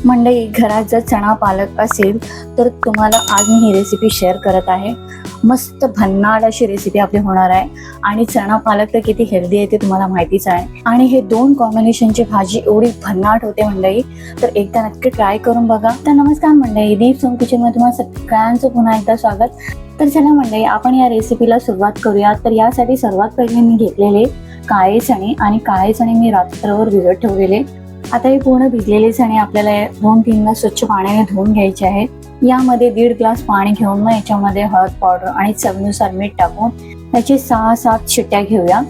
मंडळी, घरात जर चणा पालक असेल तर तुम्हाला आज मी ही रेसिपी शेअर करत आहे। मस्त भन्नाट अशी रेसिपी आपली होणार आहे आणि चणा पालक तर किती हेल्दी आहे ते तुम्हाला माहितीच आहे आणि हे दोन कॉम्बिनेशनची भाजी एवढी भन्नाट होते मंडळी, तर एकदा नक्की ट्राय करून बघा। तर नमस्कार मंडळी, दीप सोम किचन मध्ये तुम्हाला सगळ्यांचं पुन्हा एकदा स्वागत। तर चला मंडळी, आपण या रेसिपीला सुरुवात करूया। तर यासाठी सर्वात पहिले मी घेतलेले काळे चणे आणि काळे चणे मी रात्रभर भिजत ठेवलेले। आता हे पूर्ण भिजलेले चणे आपल्याला 2-3 स्वच्छ पाण्याने धुवून घ्यायचे आहेत। यामध्ये 1.5 ग्लास पाणी घेऊन मग याच्यामध्ये हळद पावडर आणि चवीनुसार मीठ टाकून त्याचे 6-7 शिट्ट्या घेऊया।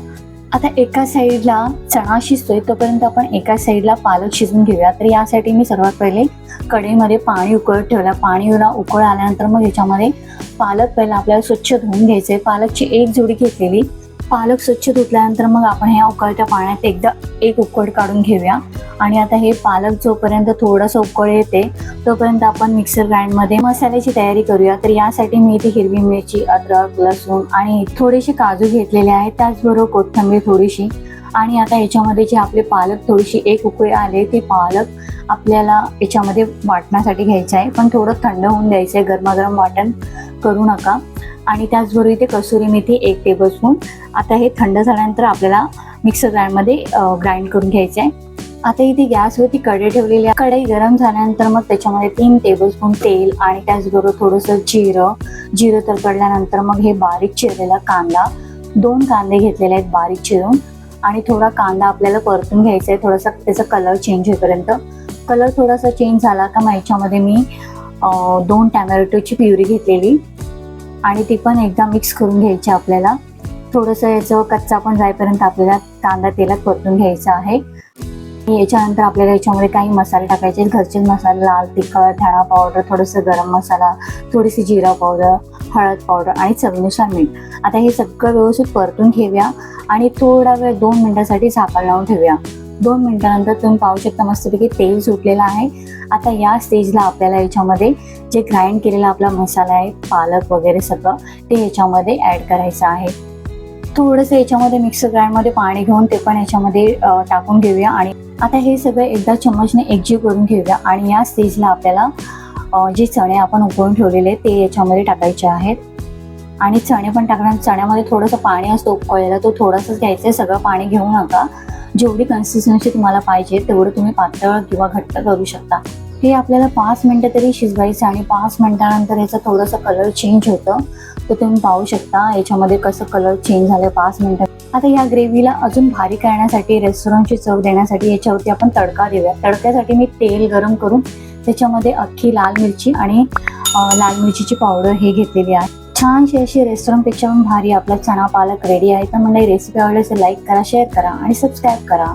आता एका साईडला चणा शिजतोय तोपर्यंत आपण एका साईडला पालक शिजवून घेऊया। तर यासाठी मी सर्वात पहिले कढईमध्ये पाणी उकळत ठेवला। पाणीला उकळ आल्यानंतर मग याच्यामध्ये पालक पहिला आपल्याला स्वच्छ धुवून घ्यायचे। पालकची एक जोडी घेतलेली। पालक स्वच्छ धुतल्यानंतर मग आपण ह्या उकळत्या पाण्यात एकदा एक उकळ काढून घेऊया आणि आता हे पालक जोपर्यंत थोडंसं उकळ येते तोपर्यंत आपण मिक्सर ग्राइंडमध्ये मसाल्याची तयारी करूया। तर यासाठी मी इथे हिरवी मिरची, अद्रक, लसूण आणि थोडेसे काजू घेतलेले आहेत, त्याचबरोबर कोथिंबीर थोडीशी। आणि आता याच्यामध्ये जे आपले पालक थोडीशी एक उकळी आले ते पालक आपल्याला याच्यामध्ये वाटण्यासाठी घ्यायचं आहे, पण थोडं थंड होऊन द्यायचं आहे, गरमागरम वाटण करू नका। आणि त्याचबरोबर इथे कसुरी मेथी 1 टेबलस्पून। आता हे थंड झाल्यानंतर आपल्याला मिक्सर ग्राइंडमध्ये ग्राइंड करून घ्यायचं आहे। आता इथे गॅसवरती कढई ठेवलेली आहे। कढई गरम झाल्यानंतर मग त्याच्यामध्ये 3 टेबलस्पून तेल आणि त्याचबरोबर थोडंसं जिरं तडतडल्यानंतर मग हे बारीक चिरलेला कांदा, 2 कांदे घेतलेले आहेत बारीक चिरून, आणि थोडा कांदा आपल्याला परतून घ्यायचा आहे थोडासा त्याचा कलर चेंज होईपर्यंत। कलर थोडासा चेंज झाला का मग याच्यामध्ये मी 2 टॅमॅटोची प्युरी घेतलेली आणि ती पण एकदा मिक्स करून घ्यायची आपल्याला। थोडंसं याचं कच्चा पण जाईपर्यंत आपल्याला कांदा तेलात परतून घ्यायचा आहे। याच्यानंतर आपल्याला याच्यामध्ये काही मसाले टाकायचे, घरचे मसाले, लाल तिखट, धणा पावडर, थोडंसं गरम मसाला, थोडीशी जिरा पावडर, हळद पावडर आणि चवीनुसार मीठ। आता हे सगळं व्यवस्थित परतून घेऊया आणि थोडा वेळ 2 मिनिटांसाठी झाकण लावून ठेवूया। 2 मिनिटांनंतर तुम्ही पाहू शकता मस्तपैकी तेल सुटलेलं आहे। आता या स्टेजला आपल्याला याच्यामध्ये जे ग्राइंड केलेला आपला मसाला आहे, पालक वगैरे सगळं ते याच्यामध्ये ऍड करायचं आहे। थोडंसं याच्यामध्ये मिक्सर ग्राइंडमध्ये पाणी घेऊन ते पण याच्यामध्ये टाकून घेऊया आणि आता हे सगळं एकदा चम्मचने एकजीव करून घेऊया। आणि या स्टेजला आपल्याला जे चणे आपण उकळून ठेवलेले ते याच्यामध्ये टाकायचे आहेत आणि चणे पण टाकणार। चण्यामध्ये थोडंसं पाणी असतं उकळलेलं, तो थोडंसंच घ्यायचं आहे, सगळं पाणी घेऊ नका। जेवढी कन्सिस्टन्सी तुम्हाला पाहिजे तेवढं तुम्ही पातळ किंवा घट्ट करू शकता। हे आपल्याला 5 मिनिटं तरी शिजवायचं आणि 5 मिनिटानंतर याचा थोडासा कलर चेंज होतं, तर तुम्ही पाहू शकता याच्यामध्ये कसं कलर चेंज झालं 5 मिनिटात। आता या ग्रेव्हीला अजून भारी करण्यासाठी, रेस्टॉरंटची चव देण्यासाठी याच्यावरती आपण तडका देऊया। तडक्यासाठी मी तेल गरम करून त्याच्यामध्ये अख्खी लाल मिरची आणि लाल मिरचीची पावडर हे घेतलेली आहे। छानशी अशी रेस्टॉरंटपेक्षा पण भारी आपला चणा पालक रेडी आहे। तर मला रेसिपी आवडली असेल लाईक करा, शेअर करा आणि सबस्क्राईब करा।